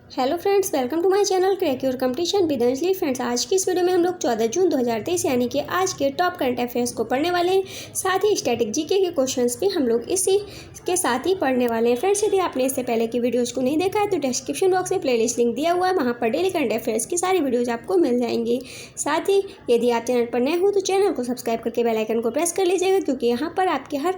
Hello friends, welcome to my channel crack your competition with Anjali. Friends, आज की इस video में हम लोग 14 जून 2023 यानी कि आज के टॉप करंट अफेयर्स को पढ़ने वाले हैं। साथ ही स्टैटिक जीके के क्वेश्चंस भी हम लोग इसी के साथ ही पढ़ने वाले हैं। फ्रेंड्स, यदि आपने इससे पहले की वीडियोज़ को नहीं देखा है तो डिस्क्रिप्शन बॉक्स में प्लेलिस्ट लिंक दिया हुआ है, वहाँ पर डेली करंट अफेयर्स की सारी वीडियोज़ आपको मिल जाएंगी। साथ ही यदि आप चैनल पर नए हो तो चैनल को सब्सक्राइब करके बेल आइकन को प्रेस कर लीजिएगा, क्योंकि यहाँ पर आपके हर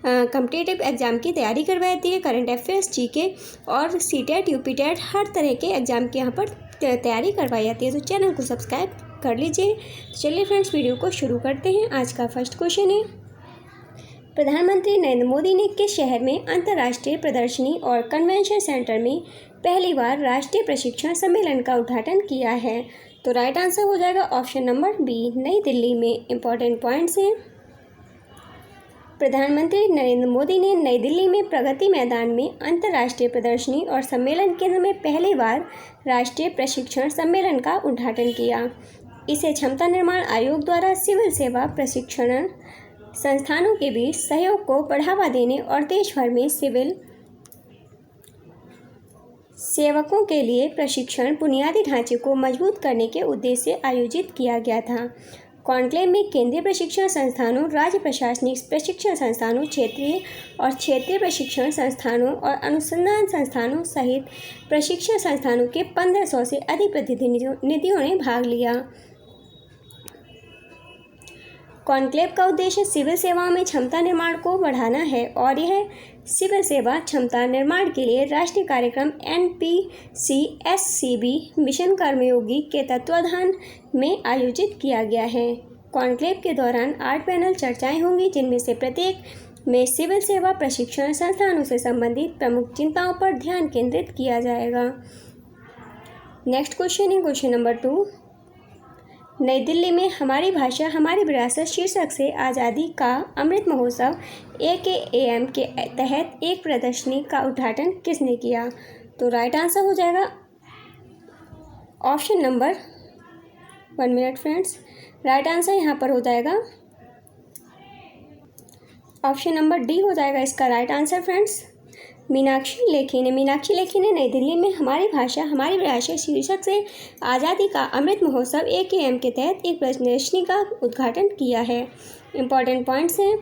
कॉम्पिटिटिव एग्जाम की तैयारी करवाई जाती है। करंट अफेयर्स, जीके और सीटेट, यूपीटेट हर तरह के एग्जाम के यहाँ पर तैयारी करवाई जाती है। तो चैनल को सब्सक्राइब कर लीजिए। चलिए फ्रेंड्स, वीडियो को शुरू करते हैं। आज का फर्स्ट क्वेश्चन है, प्रधानमंत्री नरेंद्र मोदी ने किस शहर में अंतर्राष्ट्रीय प्रदर्शनी और कन्वेंशन सेंटर में पहली बार राष्ट्रीय प्रशिक्षण सम्मेलन का उद्घाटन किया है? तो राइट आंसर हो जाएगा ऑप्शन नंबर बी, नई दिल्ली में। इंपॉर्टेंट पॉइंट्स हैं, प्रधानमंत्री नरेंद्र मोदी ने नई दिल्ली में प्रगति मैदान में अंतर्राष्ट्रीय प्रदर्शनी और सम्मेलन केंद्र में पहली बार राष्ट्रीय प्रशिक्षण सम्मेलन का उद्घाटन किया। इसे क्षमता निर्माण आयोग द्वारा सिविल सेवा प्रशिक्षण संस्थानों के बीच सहयोग को बढ़ावा देने और देश भर में सिविल सेवकों के लिए प्रशिक्षण बुनियादी ढांचे को मजबूत करने के उद्देश्य से आयोजित किया गया था। कॉन्क्लेव में केंद्रीय प्रशिक्षण संस्थानों, राज्य प्रशासनिक प्रशिक्षण संस्थानों, क्षेत्रीय प्रशिक्षण संस्थानों और अनुसंधान संस्थानों सहित प्रशिक्षण संस्थानों के 1500 से अधिक प्रतिनिधियों ने भाग लिया। कॉन्क्लेव का उद्देश्य सिविल सेवाओं में क्षमता निर्माण को बढ़ाना है और यह सिविल सेवा क्षमता निर्माण के लिए राष्ट्रीय कार्यक्रम NPCSCB मिशन कर्मयोगी के तत्वाधान में आयोजित किया गया है। कॉन्क्लेव के दौरान 8 पैनल चर्चाएं होंगी, जिनमें से प्रत्येक में सिविल सेवा प्रशिक्षण संस्थानों से संबंधित प्रमुख चिंताओं पर ध्यान केंद्रित किया जाएगा। नेक्स्ट क्वेश्चन है क्वेश्चन नंबर 2, नई दिल्ली में हमारी भाषा हमारी विरासत शीर्षक से आज़ादी का अमृत महोत्सव AKAM के तहत एक प्रदर्शनी का उद्घाटन किसने किया? तो राइट आंसर हो जाएगा option number 1 minute friends, right answer यहाँ पर हो जाएगा ऑप्शन नंबर डी हो जाएगा इसका right answer friends. Meenakshi Lekhi ने नई दिल्ली में हमारी भाषा हमारी विरासत शीर्षक से आज़ादी का अमृत महोत्सव AKAM के तहत एक प्रदर्शनी का उद्घाटन किया है। इंपॉर्टेंट पॉइंट्स हैं,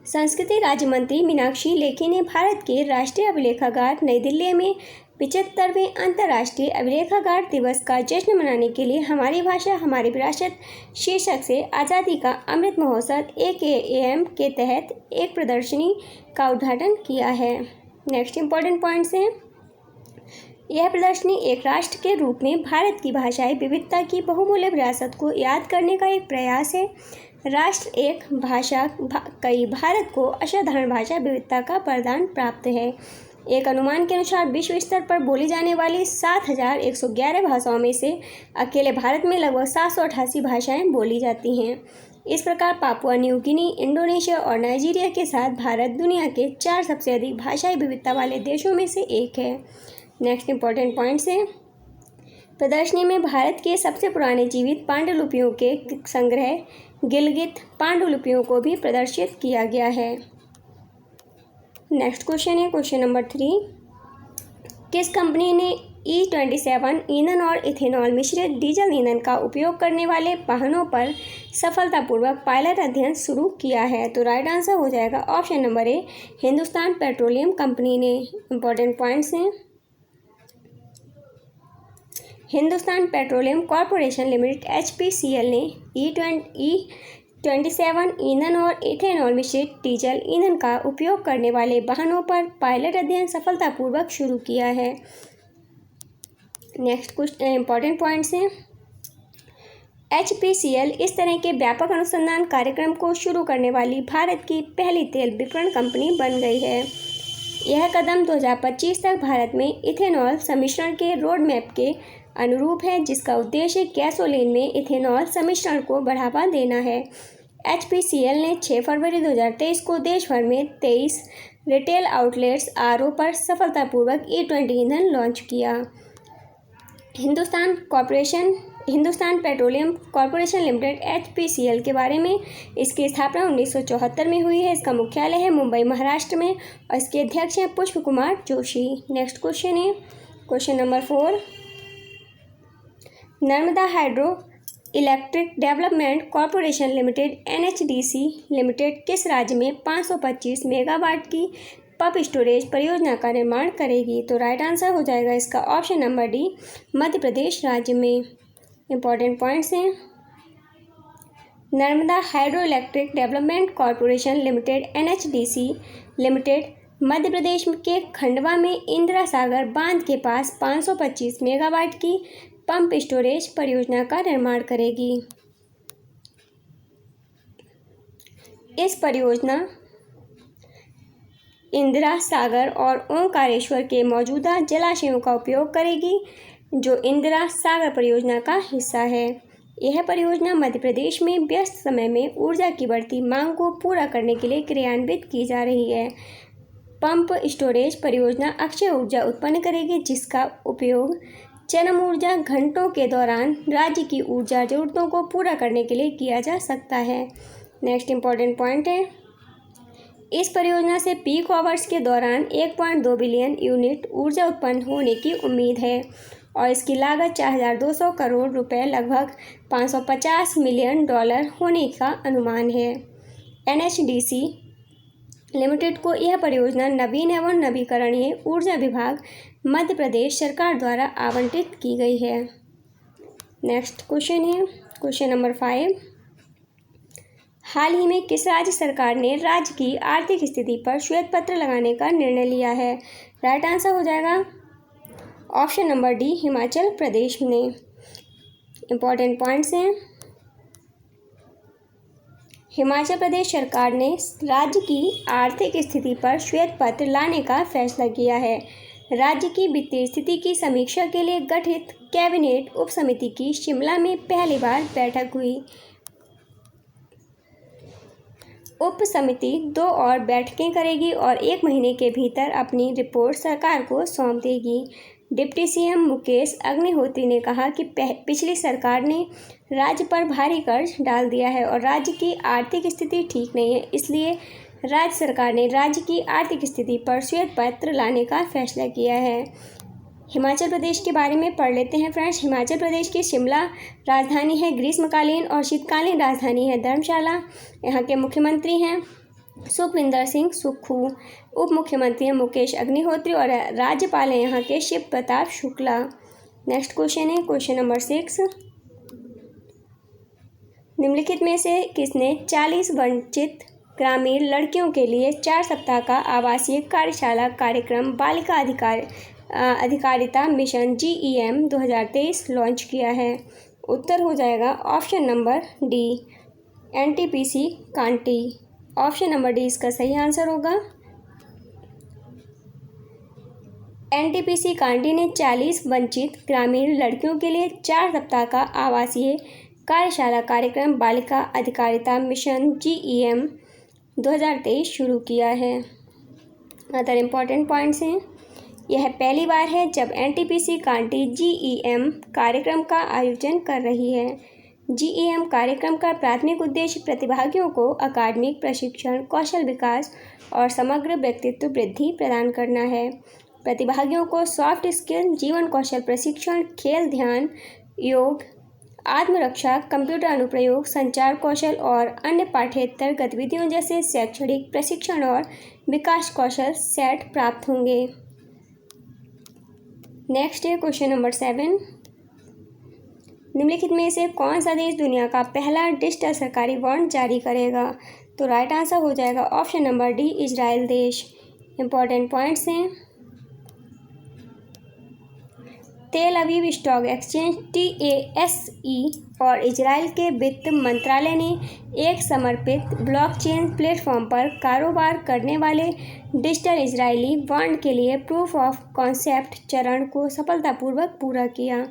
संस्कृति राज्य मंत्री मीनाक्षी लेखी ने भारत के राष्ट्रीय अभिलेखागार नई दिल्ली में 75वें अंतर्राष्ट्रीय अभिलेखागार दिवस का जश्न मनाने के लिए हमारी भाषा हमारी विरासत शीर्षक से आज़ादी का अमृत महोत्सव AKAM के तहत एक प्रदर्शनी का उद्घाटन किया है। नेक्स्ट इंपॉर्टेंट पॉइंट्स हैं, यह प्रदर्शनी एक राष्ट्र के रूप में भारत की भाषाई विविधता की बहुमूल्य विरासत को याद करने का एक प्रयास है। राष्ट्र एक भाषा कई भारत को असाधारण भाषा विविधता का वरदान प्राप्त है। एक अनुमान के अनुसार विश्व स्तर पर बोली जाने वाली 7111 भाषाओं में से अकेले भारत में लगभग 788 भाषाएं बोली जाती हैं। इस प्रकार पापुआ न्यू गिनी, इंडोनेशिया और नाइजीरिया के साथ भारत दुनिया के 4 सबसे अधिक भाषाई विविधता वाले देशों में से एक है। नेक्स्ट इंपॉर्टेंट पॉइंट्स हैं, प्रदर्शनी में भारत के सबसे पुराने जीवित पांडुलिपियों के संग्रह गिलगित पांडुलिपियों को भी प्रदर्शित किया गया है। नेक्स्ट क्वेश्चन है क्वेश्चन नंबर 3, किस कंपनी ने E27 ईंधन और इथेनॉल मिश्रित डीजल ईंधन का उपयोग करने वाले वाहनों पर सफलतापूर्वक पायलट अध्ययन शुरू किया है? तो राइट आंसर हो जाएगा option number A, Hindustan petroleum company ने। इंपॉर्टेंट पॉइंट्स हैं, Hindustan petroleum corporation limited HPCL ने E27 ईंधन और इथेनॉल मिश्रित डीजल ईंधन का उपयोग करने वाले वाहनों पर पायलट अध्ययन सफलतापूर्वक शुरू किया है। नेक्स्ट कुछ इंपॉर्टेंट पॉइंट्स हैं, HPCL इस तरह के व्यापक अनुसंधान कार्यक्रम को शुरू करने वाली भारत की पहली तेल विपणन कंपनी बन गई है। यह कदम 2025 तक भारत में इथेनॉल सम्मिश्रण के रोड मैप के अनुरूप है, जिसका उद्देश्य गैसोलीन में इथेनॉल सम्मिश्रण को बढ़ावा देना है। HPCL ने 6 फरवरी 2023 को देश भर में 23 रिटेल आउटलेट्स RO पर सफलतापूर्वक E20 ईंधन लॉन्च किया। Hindustan petroleum corporation limited HPCL के बारे में, इसकी स्थापना 1974 में हुई है। इसका मुख्यालय है मुंबई, महाराष्ट्र में और इसके अध्यक्ष हैं पुष्प कुमार जोशी। नेक्स्ट क्वेश्चन है question number 4, Narmada hydro electric development corporation limited NHDC limited किस राज्य में 525 मेगावाट की पंप स्टोरेज परियोजना का निर्माण करेगी? तो राइट आंसर हो जाएगा इसका option number d, Madhya Pradesh राज्य में। इंपॉर्टेंट पॉइंट्स हैं, Narmada hydro electric development corporation limited NHDC limited Madhya Pradesh के खंडवा में इंदिरा सागर बांध के पास 525 मेगावाट की पंप स्टोरेज परियोजना का निर्माण करेगी। इस परियोजना इंदिरा सागर और ओंकारेश्वर के मौजूदा जलाशयों का उपयोग करेगी, जो इंदिरा सागर परियोजना का हिस्सा है। यह परियोजना मध्य प्रदेश में व्यस्त समय में ऊर्जा की बढ़ती मांग को पूरा करने के लिए क्रियान्वित की जा रही है। पंप स्टोरेज परियोजना अक्षय ऊर्जा उत्पन्न करेगी, जिसका उपयोग चरम ऊर्जा घंटों के दौरान राज्य की ऊर्जा जरूरतों को पूरा करने के लिए किया जा सकता है। नेक्स्ट इंपॉर्टेंट पॉइंट है, इस परियोजना से पीक आवर्स के दौरान 1.2 बिलियन यूनिट ऊर्जा उत्पन्न होने की उम्मीद है और इसकी लागत 4200 करोड़ रुपए लगभग $550 मिलियन होने का अनुमान है। NHDC लिमिटेड को यह परियोजना नवीन एवं नवीकरणीय ऊर्जा विभाग मध्य प्रदेश सरकार द्वारा आवंटित की गई है। नेक्स्ट क्वेश्चन है क्वेश्चन नंबर 5, हाल ही में किस राज्य सरकार ने राज्य की आर्थिक स्थिति पर श्वेत पत्र लगाने का निर्णय लिया है? राइट आंसर हो जाएगा option number D, Himachal Pradesh ने। इंपॉर्टेंट पॉइंट्स हैं, हिमाचल प्रदेश सरकार ने राज्य की आर्थिक स्थिति पर श्वेत पत्र लाने का फैसला किया है। राज्य की वित्तीय स्थिति की समीक्षा के लिए गठित कैबिनेट उप समिति की शिमला में पहली बार बैठक हुई। उप समिति 2 और बैठकें करेगी और 1 महीने के भीतर अपनी रिपोर्ट सरकार को सौंप देगी। डिप्टी CM मुकेश अग्निहोत्री ने कहा कि पिछली सरकार ने राज्य पर भारी कर्ज डाल दिया है और राज्य की आर्थिक स्थिति ठीक नहीं है, इसलिए राज्य सरकार ने राज्य की आर्थिक स्थिति पर श्वेत पत्र लाने का फैसला किया है। हिमाचल प्रदेश के बारे में पढ़ लेते हैं फ्रेंड्स। हिमाचल प्रदेश की शिमला राजधानी है, ग्रीष्मकालीन और शीतकालीन राजधानी है धर्मशाला। यहाँ के मुख्यमंत्री हैं सुखविंदर सिंह सुक्खू, उप मुख्यमंत्री हैं मुकेश अग्निहोत्री और राज्यपाल हैं यहाँ के शिव प्रताप शुक्ला। नेक्स्ट क्वेश्चन है क्वेश्चन नंबर 6, निम्नलिखित में से किसने 40 वंचित ग्रामीण लड़कियों के लिए 4 सप्ताह का आवासीय कार्यशाला कार्यक्रम बालिका अधिकारिता मिशन GEM 2023 लॉन्च किया है? उत्तर हो जाएगा option number D, NTPC Kanti. Option number D इसका सही आंसर होगा। NTPC कांटी ने 40 वंचित ग्रामीण लड़कियों के लिए 4 सप्ताह का आवासीय कार्यशाला कार्यक्रम बालिका अधिकारिता मिशन GEM 2023 शुरू किया है। अदर इम्पॉर्टेंट पॉइंट्स हैं, यह पहली बार है जब NTPC कांटी GEM कार्यक्रम का आयोजन कर रही है। GEM कार्यक्रम का प्राथमिक उद्देश्य प्रतिभागियों को अकादमिक प्रशिक्षण, कौशल विकास और समग्र व्यक्तित्व वृद्धि प्रदान करना है। प्रतिभागियों को सॉफ्ट स्किल, जीवन कौशल प्रशिक्षण, खेल, ध्यान, योग, आत्मरक्षा, कंप्यूटर अनुप्रयोग, संचार कौशल और अन्य पाठ्येतर गतिविधियों जैसे शैक्षणिक प्रशिक्षण और विकास कौशल सेट प्राप्त होंगे। नेक्स्ट है क्वेश्चन नंबर 7, निम्नलिखित में से कौन सा देश दुनिया का पहला डिजिटल सरकारी बॉन्ड जारी करेगा? तो राइट आंसर हो जाएगा ऑप्शन नंबर डी, इजराइल देश। इंपॉर्टेंट पॉइंट्स हैं, तेल अवीव स्टॉक एक्सचेंज TASE और इजराइल के वित्त मंत्रालय ने एक समर्पित ब्लॉकचेन प्लेटफॉर्म पर कारोबार करने वाले डिजिटल इजरायली बॉन्ड के लिए प्रूफ ऑफ कॉन्सेप्ट चरण को सफलतापूर्वक पूरा किया।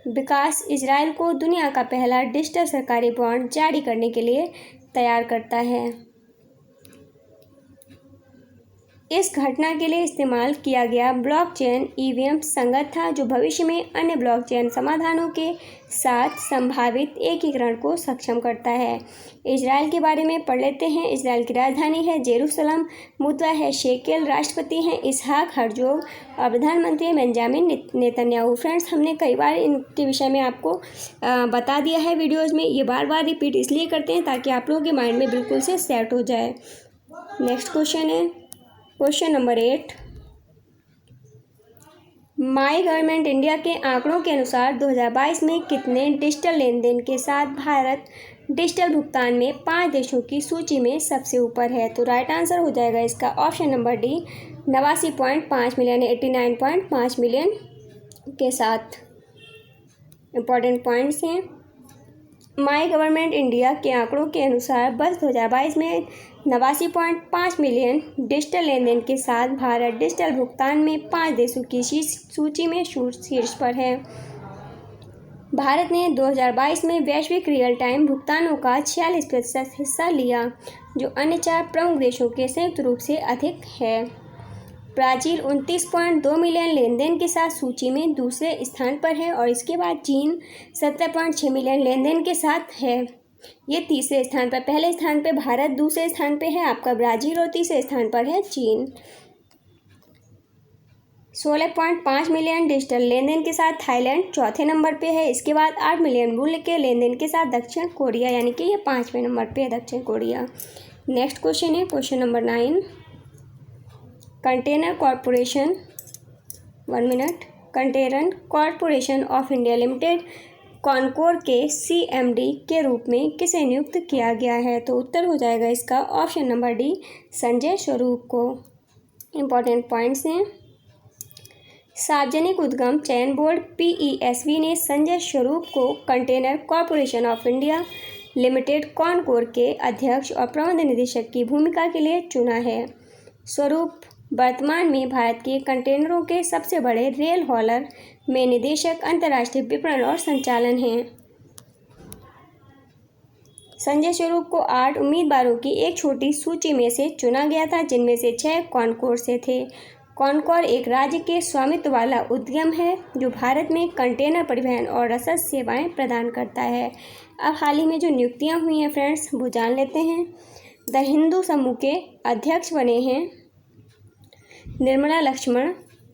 विकास इजराइल को दुनिया का पहला डिजिटल सरकारी बॉन्ड जारी करने के लिए तैयार करता है। इस घटना के लिए इस्तेमाल किया गया ब्लॉकचेन ईवीएम संगत था, जो भविष्य में अन्य ब्लॉकचेन समाधानों के साथ संभावित एकीकरण को सक्षम करता है। इजराइल के बारे में पढ़ लेते हैं। इजराइल की राजधानी है जेरूसलम, मुद्रा है शेकेल, राष्ट्रपति हैं इसहाक हर्जोग और प्रधानमंत्री हैं बेंजामिन नेतन्याहू। फ्रेंड्स, हमने कई बार इनके विषय में आपको बता दिया है वीडियोज़ में। ये बार बार रिपीट इसलिए करते हैं ताकि आप लोगों के माइंड में बिल्कुल से सेट हो जाए। नेक्स्ट क्वेश्चन है question number 8। My government India के आंकड़ों के अनुसार 2022 में कितने डिजिटल लेन देन के साथ भारत डिजिटल भुगतान में 5 देशों की सूची में सबसे ऊपर है? तो राइट आंसर हो जाएगा इसका option number D, 89.5 million, 89.5 million के साथ। इम्पॉर्टेंट पॉइंट्स हैं। माई गवर्नमेंट इंडिया के आंकड़ों के अनुसार वर्ष 2022 में 89.5 मिलियन डिजिटल लेन देन के साथ भारत डिजिटल भुगतान में 5 देशों की सूची में शीर्ष पर है। भारत ने 2022 में वैश्विक रियल टाइम भुगतानों का 46% हिस्सा लिया, जो अन्य 4 प्रमुख देशों के संयुक्त रूप से अधिक है। ब्राज़ील 29.2 मिलियन लेन देन के साथ सूची में दूसरे स्थान पर है और इसके बाद चीन 17.6 मिलियन लेन देन के साथ है। ये तीसरे स्थान पर, पहले स्थान पर भारत, दूसरे स्थान पर है आपका ब्राज़ील और तीसरे स्थान पर है चीन। 16.5 मिलियन डिजिटल लेन देन के साथ थाईलैंड चौथे नंबर पे है। इसके बाद 8 मिलियन मूल्य के लेन देन के साथ दक्षिण कोरिया, यानी कि ये 5वें नंबर पे है दक्षिण कोरिया। नेक्स्ट क्वेश्चन है question number 9। Container corporation, 1 minute, container corporation of India limited Concor के CMD के रूप में किसे नियुक्त किया गया है? तो उत्तर हो जाएगा इसका ऑप्शन नंबर डी, संजय स्वरूप को। इम्पॉर्टेंट पॉइंट्स हैं। सार्वजनिक उद्यम चयन बोर्ड PESB ने संजय स्वरूप को container corporation of India limited Concor के अध्यक्ष और प्रबंध निदेशक की भूमिका के लिए चुना है। स्वरूप वर्तमान में भारत के कंटेनरों के सबसे बड़े रेल हॉलर में निदेशक, अंतर्राष्ट्रीय विपणन और संचालन हैं। संजय स्वरूप को 8 उम्मीदवारों की एक छोटी सूची में से चुना गया था, जिनमें से 6 कॉनकोर से थे। कॉनकोर एक राज्य के स्वामित्व वाला उद्यम है जो भारत में कंटेनर परिवहन और रसद सेवाएं प्रदान करता है। अब हाल ही में जो नियुक्तियां हुई हैं फ्रेंड्स, वो जान लेते हैं। द हिंदू समूह के अध्यक्ष बने हैं निर्मला लक्ष्मण,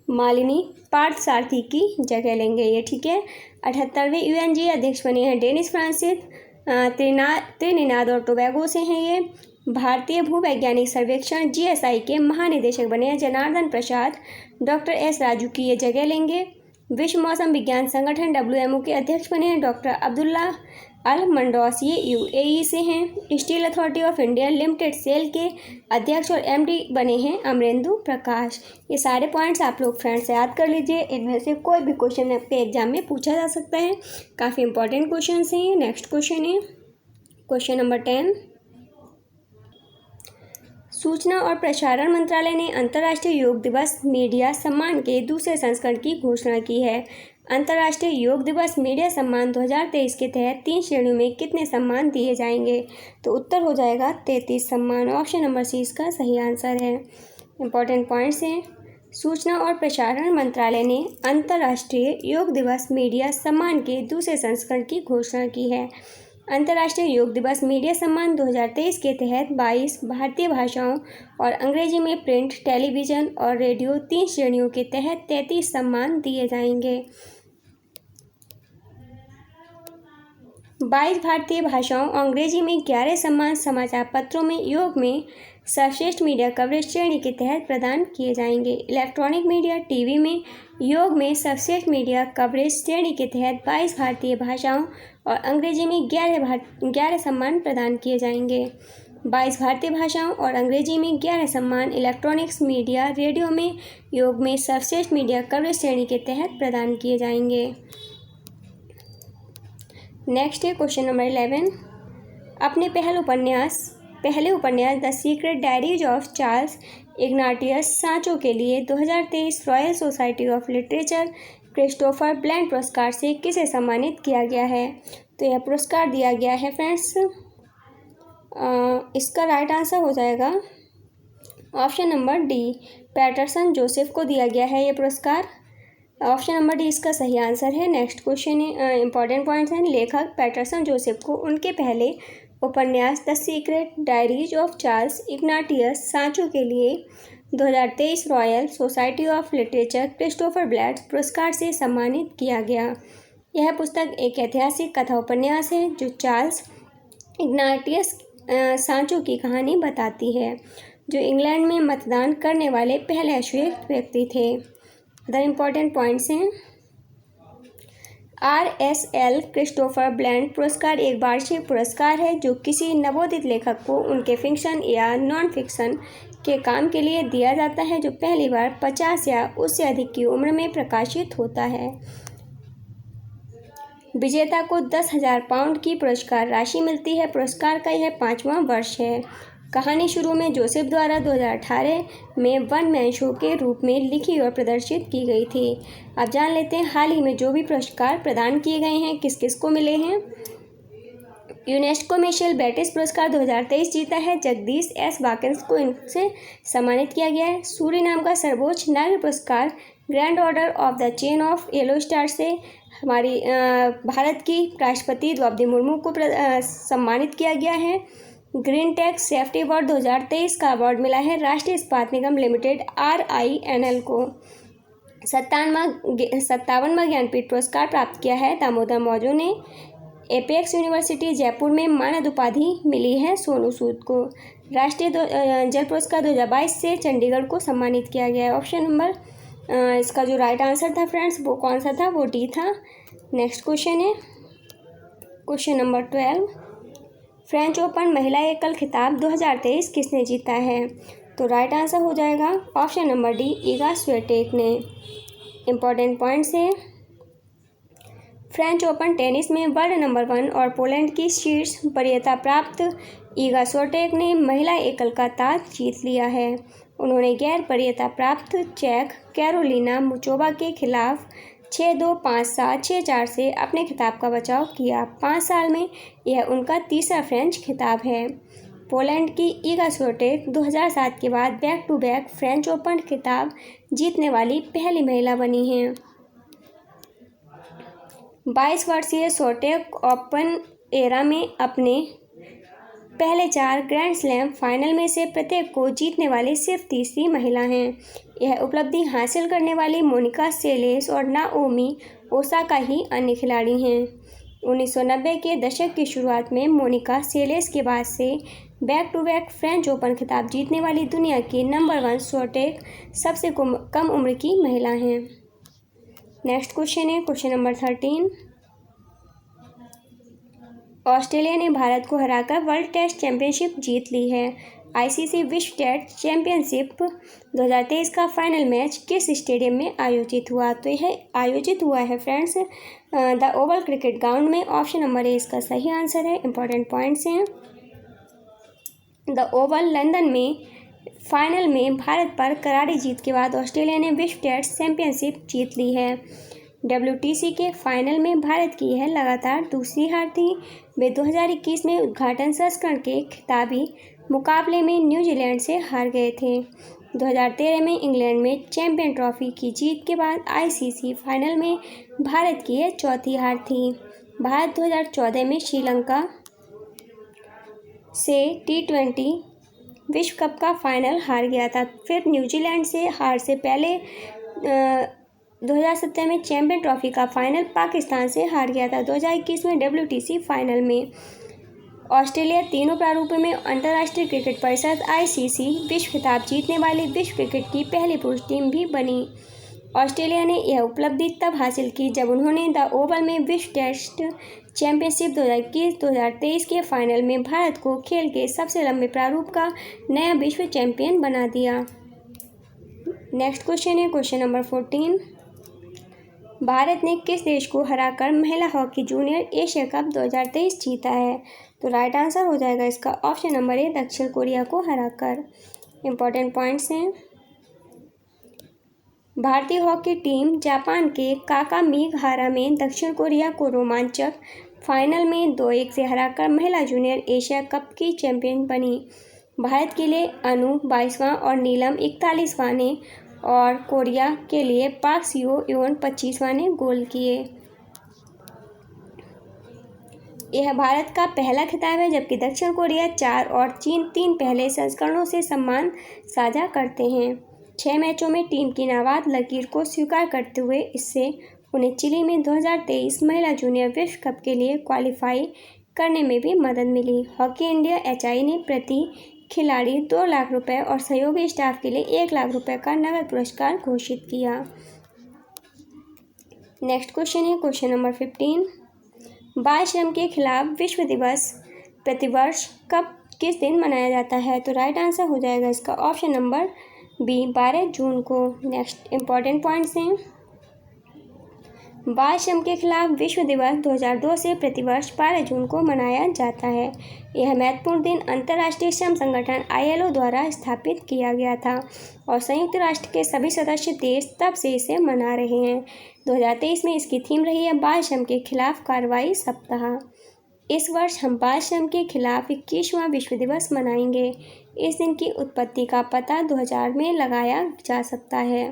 मालिनी पार्थसारथी की जगह लेंगे ये, ठीक है। 78वें UNG अध्यक्ष बने हैं डेनिस फ्रांसिस, त्रिनिदाद और टोबैगो से हैं ये। भारतीय भूवैज्ञानिक सर्वेक्षण GSI के महानिदेशक बने हैं जनार्दन प्रसाद, डॉक्टर S राजू की ये जगह लेंगे। विश्व मौसम विज्ञान संगठन WMO के अध्यक्ष बने हैं डॉक्टर अब्दुल्ला अल मंडौस, ये UAE से हैं। Steel authority of India limited SAIL के अध्यक्ष और MD बने हैं अमरेंदु प्रकाश। ये सारे पॉइंट्स आप लोग फ्रेंड्स याद कर लीजिए, इनमें से कोई भी क्वेश्चन आपके एग्जाम में पूछा जा सकता है। काफ़ी इंपॉर्टेंट क्वेश्चन हैं। नेक्स्ट क्वेश्चन है क्वेश्चन नंबर 10। सूचना और प्रसारण मंत्रालय ने अंतर्राष्ट्रीय योग दिवस मीडिया सम्मान के दूसरे संस्करण की घोषणा की है। अंतर्राष्ट्रीय योग दिवस मीडिया सम्मान 2023 के तहत 3 श्रेणियों में कितने सम्मान दिए जाएंगे? तो उत्तर हो जाएगा 33 सम्मान। ऑप्शन नंबर सी इसका सही आंसर है। इम्पॉर्टेंट पॉइंट्स हैं। सूचना और प्रसारण मंत्रालय ने अंतर्राष्ट्रीय योग दिवस मीडिया सम्मान के दूसरे संस्करण की घोषणा की है। अंतर्राष्ट्रीय योग दिवस मीडिया सम्मान 2023 के तहत 22 भारतीय भाषाओं और अंग्रेजी में प्रिंट, टेलीविज़न और रेडियो 3 श्रेणियों के तहत 33 सम्मान दिए जाएंगे। 22 भारतीय भाषाओं और अंग्रेजी में 11 सम्मान समाचार पत्रों में योग में सर्वश्रेष्ठ मीडिया कवरेज श्रेणी के तहत प्रदान किए जाएंगे। इलेक्ट्रॉनिक मीडिया टीवी में योग में सर्वश्रेष्ठ मीडिया कवरेज श्रेणी के तहत 22 भारतीय भाषाओं और अंग्रेजी में 11 सम्मान प्रदान किए जाएंगे। 22 भारतीय भाषाओं और अंग्रेजी में 11 सम्मान इलेक्ट्रॉनिक्स मीडिया रेडियो में योग में सर्वश्रेष्ठ मीडिया कवरेज श्रेणी के तहत प्रदान किए जाएंगे। नेक्स्ट है क्वेश्चन नंबर 11। अपने पहले उपन्यास the secret diaries of Charles Ignatius Sancho के लिए 2023 Royal Society of Literature Christopher blend पुरस्कार से किसे सम्मानित किया गया है? तो यह पुरस्कार दिया गया है फ्रेंड्स, इसका राइट आंसर हो जाएगा option number D, Patterson Joseph को दिया गया है ये पुरस्कार। ऑप्शन नंबर डी इसका सही आंसर है। नेक्स्ट क्वेश्चन इंपॉर्टेंट पॉइंट्स हैं। लेखक पैटरसन जोसेफ को उनके पहले उपन्यास the secret diaries of Charles Ignatius Sancho के लिए 2023 Royal Society of Literature Christopher Bland पुरस्कार से सम्मानित किया गया। यह पुस्तक एक ऐतिहासिक कथा उपन्यास है जो चार्ल्स इग्नाटियस सांचो की कहानी बताती है, जो इंग्लैंड में मतदान करने वाले पहले अश्वेत व्यक्ति थे। अदर इम्पॉर्टेंट पॉइंट्स हैं। RSL क्रिस्टोफर ब्लैंट पुरस्कार एक वार्षिक पुरस्कार है जो किसी नवोदित लेखक को उनके फिक्शन या नॉन फिक्शन के काम के लिए दिया जाता है जो पहली बार 50 या उससे अधिक की उम्र में प्रकाशित होता है। विजेता को 10,000 पाउंड की पुरस्कार राशि मिलती है। पुरस्कार का यह 5वां वर्ष है। कहानी शुरू में जोसेफ द्वारा 2018 में वन मैन शो के रूप में लिखी और प्रदर्शित की गई थी। अब जान लेते हैं हाल ही में जो भी पुरस्कार प्रदान किए गए हैं किस किस को मिले हैं। यूनेस्को मिशेल बेटिस पुरस्कार 2023 जीता है। जगदीश एस वाकन्स को इनसे सम्मानित किया गया है। सूरीनाम का सर्वोच्च नागरिक पुरस्कार grand order of the chain of yellow star से हमारी भारत की राष्ट्रपति द्रौपदी मुर्मू को सम्मानित किया गया है। ग्रीन टेक सेफ्टी अवार्ड 2023 का अवार्ड मिला है राष्ट्रीय इस्पात निगम लिमिटेड RINL को। 57वां ज्ञानपीठ पुरस्कार प्राप्त किया है दामोदर मौजो ने। एपेक्स यूनिवर्सिटी जयपुर में मानद उपाधि मिली है सोनू सूद को। राष्ट्रीय जल पुरस्कार 2022 से चंडीगढ़ को सम्मानित किया गया है। ऑप्शन नंबर इसका जो राइट आंसर था फ्रेंड्स वो कौन सा था, वो डी था। नेक्स्ट क्वेश्चन है क्वेश्चन नंबर 12। फ्रेंच ओपन महिला एकल खिताब 2023 किसने जीता है? तो राइट आंसर हो जाएगा ऑप्शन नंबर डी, ईगा स्विएटेक ने। इम्पॉर्टेंट पॉइंट्स है। फ्रेंच ओपन टेनिस में वर्ल्ड नंबर 1 और पोलैंड की शीर्ष वरीयता प्राप्त ईगा स्विएटेक ने महिला एकल का ताज जीत लिया है। उन्होंने गैर वरीयता प्राप्त चेक कैरोलिना मुचोवा के खिलाफ 6-2, 5-7, 6-4 से अपने खिताब का बचाव किया। 5 साल में यह उनका तीसरा फ्रेंच खिताब है। पोलैंड की ईगा स्विएटेक 2007 के बाद back to back French Open खिताब जीतने वाली पहली महिला बनी हैं। 22 वर्षीय स्विएटेक ओपन एरा में अपने पहले 4 ग्रैंड स्लैम फाइनल में से प्रत्येक को जीतने वाली सिर्फ तीसरी महिला हैं। यह उपलब्धि हासिल करने वाली मोनिका सेलेस और नाओमी ओसाका ही अन्य खिलाड़ी हैं। 1990 के दशक की शुरुआत में मोनिका सेलेस के बाद से back to back French Open खिताब जीतने वाली दुनिया की नंबर 1 स्विएटेक सबसे कम उम्र की महिला हैं। नेक्स्ट क्वेश्चन है क्वेश्चन नंबर 13। ऑस्ट्रेलिया ने भारत को हराकर वर्ल्ड टेस्ट चैंपियनशिप जीत ली है। ICC विश्व टेस्ट चैंपियनशिप 2023 का फाइनल मैच किस स्टेडियम में आयोजित हुआ? तो यह आयोजित हुआ है friends the Oval cricket ground में। ऑप्शन नंबर ए इसका सही आंसर है। इंपॉर्टेंट पॉइंट्स हैं। द ओवल लंदन में फाइनल में भारत पर करारी जीत के बाद ऑस्ट्रेलिया ने विश्व टेस्ट चैंपियनशिप जीत ली है। WTC के फाइनल में भारत की यह लगातार दूसरी हार थी। वे 2021 में उद्घाटन संस्करण के खिताबी मुकाबले में न्यूजीलैंड से हार गए थे। 2013 में इंग्लैंड में चैंपियन ट्रॉफी की जीत के बाद ICC फाइनल में भारत की यह चौथी हार थी। भारत 2014 में श्रीलंका से T20 विश्व कप का फाइनल हार गया था। फिर न्यूजीलैंड से हार से पहले 2017 में चैंपियन ट्रॉफी का फाइनल पाकिस्तान से हार गया था। 2021 में WTC फाइनल में ऑस्ट्रेलिया तीनों प्रारूपों में अंतर्राष्ट्रीय क्रिकेट परिषद ICC विश्व खिताब जीतने वाली विश्व क्रिकेट की पहली पुरुष टीम भी बनी। ऑस्ट्रेलिया ने यह उपलब्धि तब हासिल की जब उन्होंने द ओवल में विश्व टेस्ट चैंपियनशिप 2021-2023 के फाइनल में भारत को खेल के सबसे लंबे प्रारूप का नया विश्व चैंपियन बना दिया। नेक्स्ट क्वेश्चन है क्वेश्चन नंबर 14। भारत ने किस देश को हराकर महिला हॉकी जूनियर एशिया कप 2023 जीता है? तो राइट आंसर हो जाएगा इसका ऑप्शन नंबर ए, दक्षिण कोरिया को हराकर। इम्पॉर्टेंट पॉइंट्स हैं। भारतीय हॉकी टीम जापान के काकामीगहारा में दक्षिण कोरिया को रोमांचक फाइनल में 2-1 से हराकर महिला जूनियर एशिया कप की चैंपियन बनी। भारत के लिए अनु 22वां और नीलम 41वां ने और कोरिया के लिए पाक सियो योन 25वां ने गोल किए। यह भारत का पहला खिताब है, जबकि दक्षिण कोरिया 4 और चीन 3 पहले संस्करणों से सम्मान साझा करते हैं। 6 मैचों में टीम की नाबाद लकीर को स्वीकार करते हुए इससे उन्हें चिली में 2023 महिला जूनियर विश्व कप के लिए क्वालिफाई करने में भी मदद मिली। हॉकी इंडिया एचआई ने प्रति खिलाड़ी 2 लाख रुपए और सहयोगी स्टाफ के लिए 1 लाख रुपए का नगद पुरस्कार घोषित किया। नेक्स्ट क्वेश्चन है क्वेश्चन नंबर 15। बाल श्रम के खिलाफ विश्व दिवस प्रतिवर्ष कब किस दिन मनाया जाता है? तो राइट आंसर हो जाएगा इसका ऑप्शन नंबर बी 12 जून को। नेक्स्ट इंपॉर्टेंट पॉइंट्स हैं। बाल श्रम के खिलाफ विश्व दिवस 2002 से प्रतिवर्ष 12 जून को मनाया जाता है। यह महत्वपूर्ण दिन अंतर्राष्ट्रीय श्रम संगठन ILO द्वारा स्थापित किया गया था और संयुक्त राष्ट्र के सभी सदस्य देश तब से इसे मना रहे हैं। 2023 में इसकी थीम रही है बाल श्रम के खिलाफ कार्रवाई सप्ताह। इस वर्ष हम बाल श्रम के खिलाफ 21वां विश्व दिवस मनाएंगे। इस दिन की उत्पत्ति का पता 2000 में लगाया जा सकता है।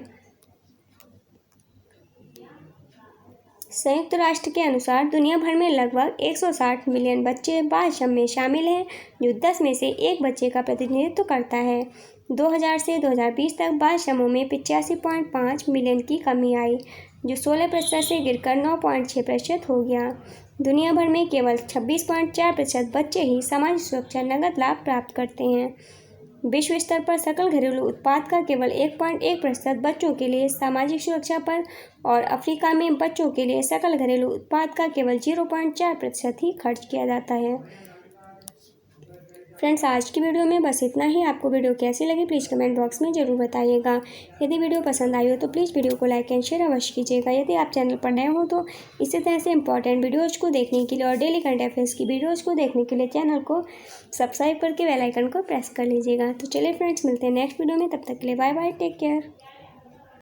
संयुक्त राष्ट्र के अनुसार दुनिया भर में लगभग 160 मिलियन बच्चे बाल श्रम में शामिल हैं, जो 10 में से 1 बच्चे का प्रतिनिधित्व करता है। 2000 से 2020 तक बाल श्रमों में 85.5 मिलियन की कमी आई, जो 16% से गिरकर 9.6% हो गया। दुनिया भर में केवल 26.4% बच्चे ही सामाजिक सुरक्षा नगद लाभ प्राप्त करते हैं। विश्व स्तर पर सकल घरेलू उत्पाद का केवल 1.1% बच्चों के लिए सामाजिक सुरक्षा पर और अफ्रीका में बच्चों के लिए सकल घरेलू उत्पाद का केवल 0.4% ही खर्च किया जाता है। फ्रेंड्स, आज की वीडियो में बस इतना ही। आपको वीडियो कैसी लगी प्लीज़ कमेंट बॉक्स में ज़रूर बताइएगा। यदि वीडियो पसंद आई हो तो प्लीज़ वीडियो को लाइक एंड शेयर अवश्य कीजिएगा। यदि आप चैनल पर नए हो तो इसी तरह से इंपॉर्टेंट वीडियोज़ को देखने के लिए और डेली करंट अफेयर्स की वीडियोज़ को देखने के लिए चैनल को सब्सक्राइब करके बेल आइकन को प्रेस कर लीजिएगा। तो चलिए फ्रेंड्स, मिलते हैं नेक्स्ट वीडियो में। तब तक के लिए बाय बाय, टेक केयर।